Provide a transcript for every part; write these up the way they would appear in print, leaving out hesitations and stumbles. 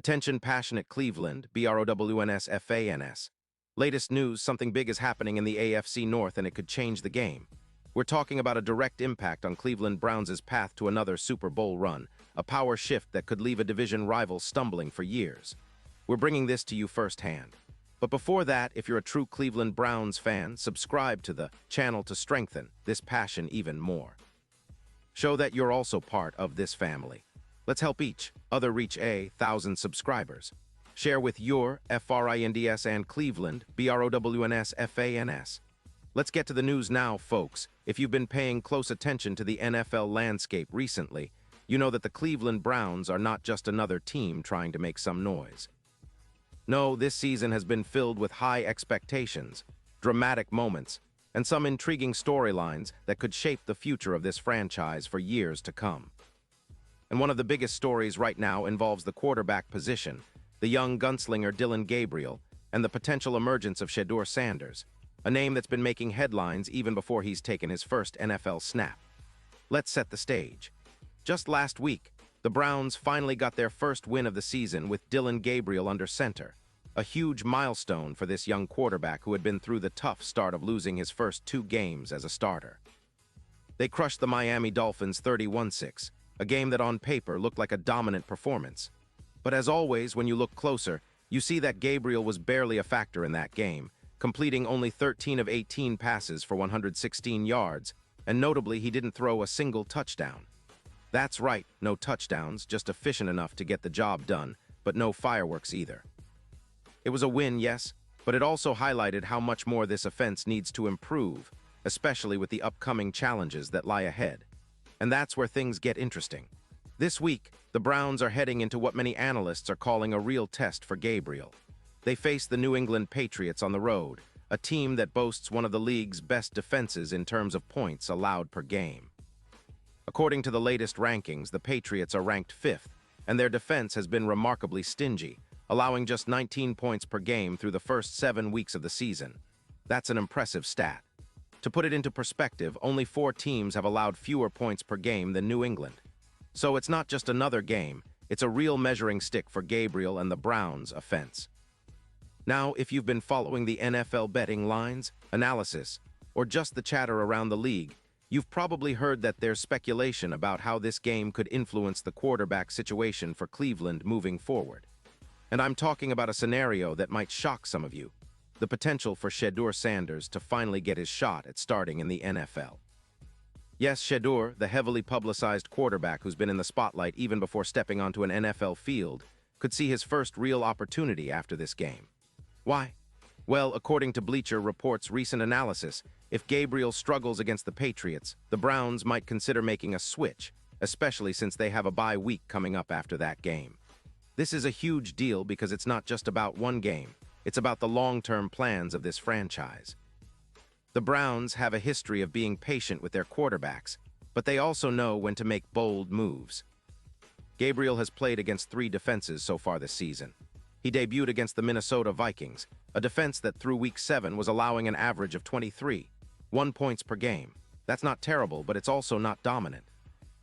Attention passionate Cleveland, BROWNS. Latest news, something big is happening in the AFC North and it could change the game. We're talking about a direct impact on Cleveland Browns' path to another Super Bowl run, a power shift that could leave a division rival stumbling for years. We're bringing this to you firsthand. But before that, if you're a true Cleveland Browns fan, subscribe to the channel to strengthen this passion even more. Show that you're also part of this family. Let's help each other reach 1,000 subscribers. Share with your FRINDS and Cleveland, BROWNS. Let's get to the news now, folks. If you've been paying close attention to the NFL landscape recently, you know that the Cleveland Browns are not just another team trying to make some noise. No, this season has been filled with high expectations, dramatic moments, and some intriguing storylines that could shape the future of this franchise for years to come. And one of the biggest stories right now involves the quarterback position, the young gunslinger Dillon Gabriel, and the potential emergence of Shedeur Sanders, a name that's been making headlines even before he's taken his first NFL snap. Let's set the stage. Just last week, the Browns finally got their first win of the season with Dillon Gabriel under center, a huge milestone for this young quarterback who had been through the tough start of losing his first 2 games as a starter. They crushed the Miami Dolphins 31-6, a game that on paper looked like a dominant performance. But as always, when you look closer, you see that Gabriel was barely a factor in that game, completing only 13 of 18 passes for 116 yards, and notably he didn't throw a single touchdown. That's right, no touchdowns, just efficient enough to get the job done, but no fireworks either. It was a win, yes, but it also highlighted how much more this offense needs to improve, especially with the upcoming challenges that lie ahead. And that's where things get interesting. This week, the Browns are heading into what many analysts are calling a real test for Gabriel. They face the New England Patriots on the road, a team that boasts one of the league's best defenses in terms of points allowed per game. According to the latest rankings, the Patriots are ranked 5th, and their defense has been remarkably stingy, allowing just 19 points per game through the first 7 weeks of the season. That's an impressive stat. To put it into perspective, only 4 teams have allowed fewer points per game than New England. So it's not just another game, it's a real measuring stick for Gabriel and the Browns' offense. Now, if you've been following the NFL betting lines, analysis, or just the chatter around the league, you've probably heard that there's speculation about how this game could influence the quarterback situation for Cleveland moving forward. And I'm talking about a scenario that might shock some of you: the potential for Shedeur Sanders to finally get his shot at starting in the NFL. Yes, Shedeur, the heavily publicized quarterback who's been in the spotlight even before stepping onto an NFL field, could see his first real opportunity after this game. Why? Well, according to Bleacher Report's recent analysis, if Gabriel struggles against the Patriots, the Browns might consider making a switch, especially since they have a bye week coming up after that game. This is a huge deal because it's not just about one game. It's about the long-term plans of this franchise. The Browns have a history of being patient with their quarterbacks, but they also know when to make bold moves. Gabriel has played against 3 defenses so far this season. He debuted against the Minnesota Vikings, a defense that through Week 7 was allowing an average of 23.1 points per game. That's not terrible, but it's also not dominant.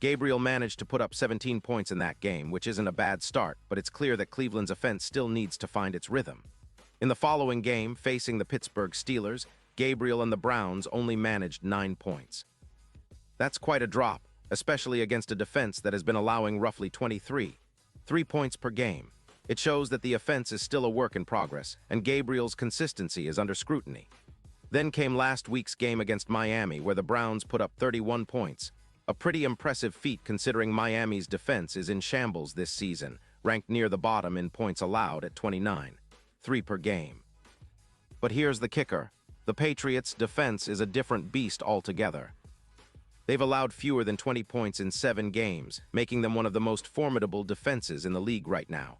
Gabriel managed to put up 17 points in that game, which isn't a bad start, but it's clear that Cleveland's offense still needs to find its rhythm. In the following game, facing the Pittsburgh Steelers, Gabriel and the Browns only managed 9 points. That's quite a drop, especially against a defense that has been allowing roughly 3 points per game. It shows that the offense is still a work in progress, and Gabriel's consistency is under scrutiny. Then came last week's game against Miami, where the Browns put up 31 points. A pretty impressive feat considering Miami's defense is in shambles this season, ranked near the bottom in points allowed at 29.3 per game. But here's the kicker: the Patriots' defense is a different beast altogether. They've allowed fewer than 20 points in 7 games, making them one of the most formidable defenses in the league right now.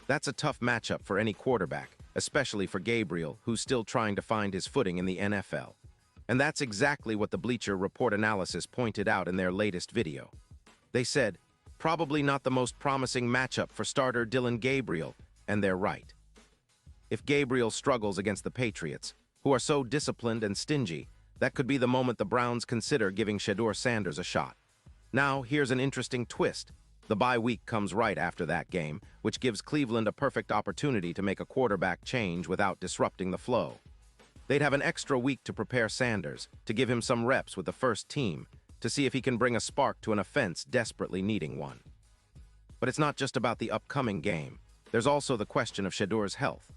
That's a tough matchup for any quarterback, especially for Gabriel, who's still trying to find his footing in the NFL. And that's exactly what the Bleacher Report analysis pointed out in their latest video. They said, probably not the most promising matchup for starter Dillon Gabriel, and they're right. If Gabriel struggles against the Patriots, who are so disciplined and stingy, that could be the moment the Browns consider giving Shedeur Sanders a shot. Now, here's an interesting twist. The bye week comes right after that game, which gives Cleveland a perfect opportunity to make a quarterback change without disrupting the flow. They'd have an extra week to prepare Sanders, to give him some reps with the first team, to see if he can bring a spark to an offense desperately needing one. But it's not just about the upcoming game. There's also the question of Shedeur's health.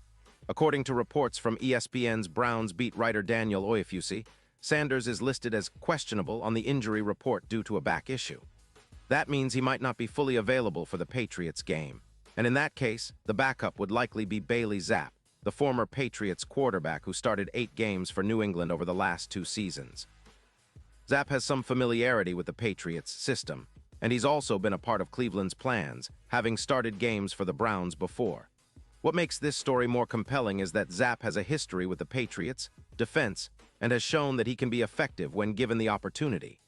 According to reports from ESPN's Browns beat writer Daniel Oyefusi, Sanders is listed as questionable on the injury report due to a back issue. That means he might not be fully available for the Patriots game. And in that case, the backup would likely be Bailey Zappe, the former Patriots quarterback who started 8 games for New England over the last 2 seasons. Zappe has some familiarity with the Patriots' system, and he's also been a part of Cleveland's plans, having started games for the Browns before. What makes this story more compelling is that Zappe has a history with the Patriots' defense and has shown that he can be effective when given the opportunity.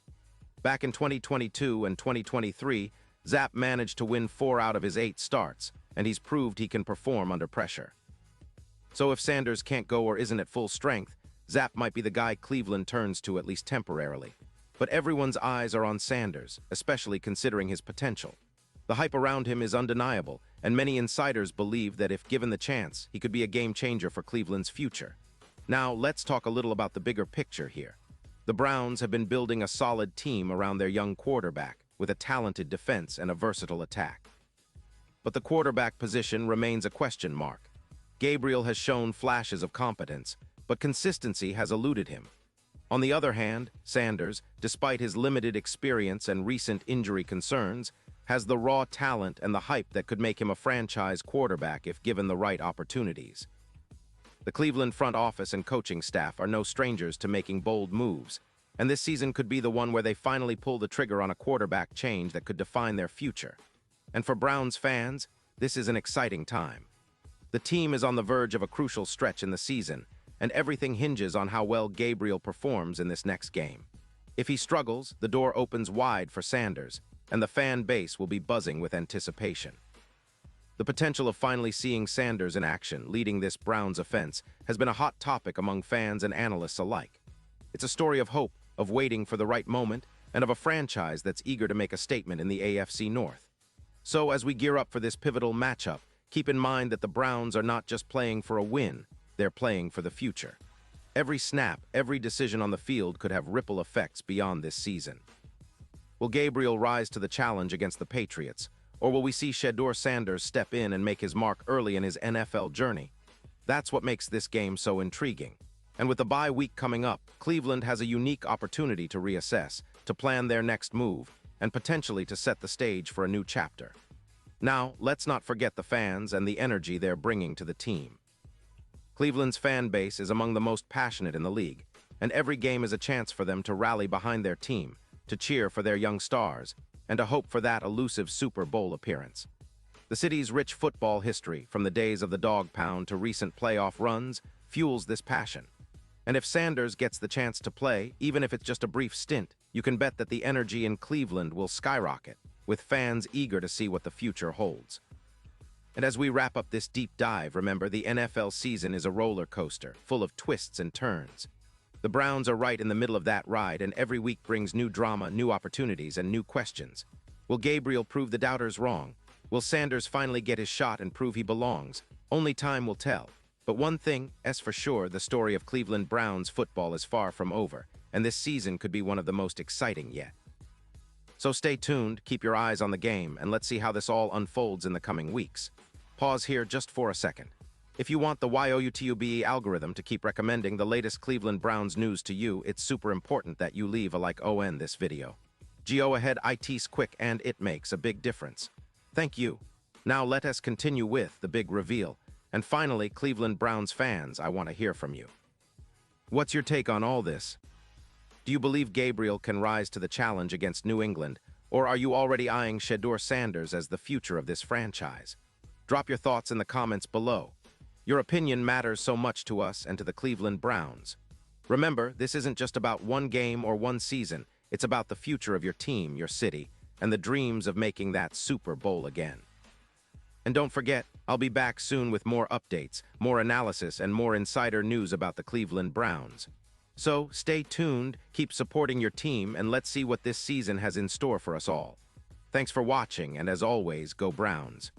Back in 2022 and 2023, Zappe managed to win 4 out of his 8 starts, and he's proved he can perform under pressure. So if Sanders can't go or isn't at full strength, Zappe might be the guy Cleveland turns to at least temporarily. But everyone's eyes are on Sanders, especially considering his potential. The hype around him is undeniable, and many insiders believe that if given the chance, he could be a game-changer for Cleveland's future. Now, let's talk a little about the bigger picture here. The Browns have been building a solid team around their young quarterback, with a talented defense and a versatile attack. But the quarterback position remains a question mark. Gabriel has shown flashes of competence, but consistency has eluded him. On the other hand, Sanders, despite his limited experience and recent injury concerns, has the raw talent and the hype that could make him a franchise quarterback if given the right opportunities. The Cleveland front office and coaching staff are no strangers to making bold moves, and this season could be the one where they finally pull the trigger on a quarterback change that could define their future. And for Browns fans, this is an exciting time. The team is on the verge of a crucial stretch in the season, and everything hinges on how well Gabriel performs in this next game. If he struggles, the door opens wide for Sanders, and the fan base will be buzzing with anticipation. The potential of finally seeing Sanders in action leading this Browns offense has been a hot topic among fans and analysts alike. It's a story of hope, of waiting for the right moment, and of a franchise that's eager to make a statement in the AFC North. So as we gear up for this pivotal matchup, keep in mind that the Browns are not just playing for a win, they're playing for the future. Every snap, every decision on the field could have ripple effects beyond this season. Will Gabriel rise to the challenge against the Patriots, or will we see Shedeur Sanders step in and make his mark early in his NFL journey? That's what makes this game so intriguing. And with the bye week coming up, Cleveland has a unique opportunity to reassess, to plan their next move, and potentially to set the stage for a new chapter. Now, let's not forget the fans and the energy they're bringing to the team. Cleveland's fan base is among the most passionate in the league, and every game is a chance for them to rally behind their team, to cheer for their young stars, and to hope for that elusive Super Bowl appearance. The city's rich football history, from the days of the dog pound to recent playoff runs, fuels this passion. And if Sanders gets the chance to play, even if it's just a brief stint, you can bet that the energy in Cleveland will skyrocket, with fans eager to see what the future holds. And as we wrap up this deep dive, remember, the NFL season is a roller coaster, full of twists and turns. The Browns are right in the middle of that ride, and every week brings new drama, new opportunities, and new questions. Will Gabriel prove the doubters wrong? Will Sanders finally get his shot and prove he belongs? Only time will tell. But one thing is for sure, the story of Cleveland Browns football is far from over, and this season could be one of the most exciting yet. So stay tuned, keep your eyes on the game, and let's see how this all unfolds in the coming weeks. Pause here just for a second. If you want the YouTube algorithm to keep recommending the latest Cleveland Browns news to you, it's super important that you leave a like on this video. Go ahead, it's quick and it makes a big difference. Thank you. Now let us continue with the big reveal. And finally, Cleveland Browns fans, I want to hear from you. What's your take on all this? Do you believe Gabriel can rise to the challenge against New England, or are you already eyeing Shedeur Sanders as the future of this franchise? Drop your thoughts in the comments below. Your opinion matters so much to us and to the Cleveland Browns. Remember, this isn't just about one game or one season. It's about the future of your team, your city, and the dreams of making that Super Bowl again. And don't forget, I'll be back soon with more updates, more analysis, and more insider news about the Cleveland Browns. So stay tuned, keep supporting your team, and let's see what this season has in store for us all. Thanks for watching, and as always, go Browns.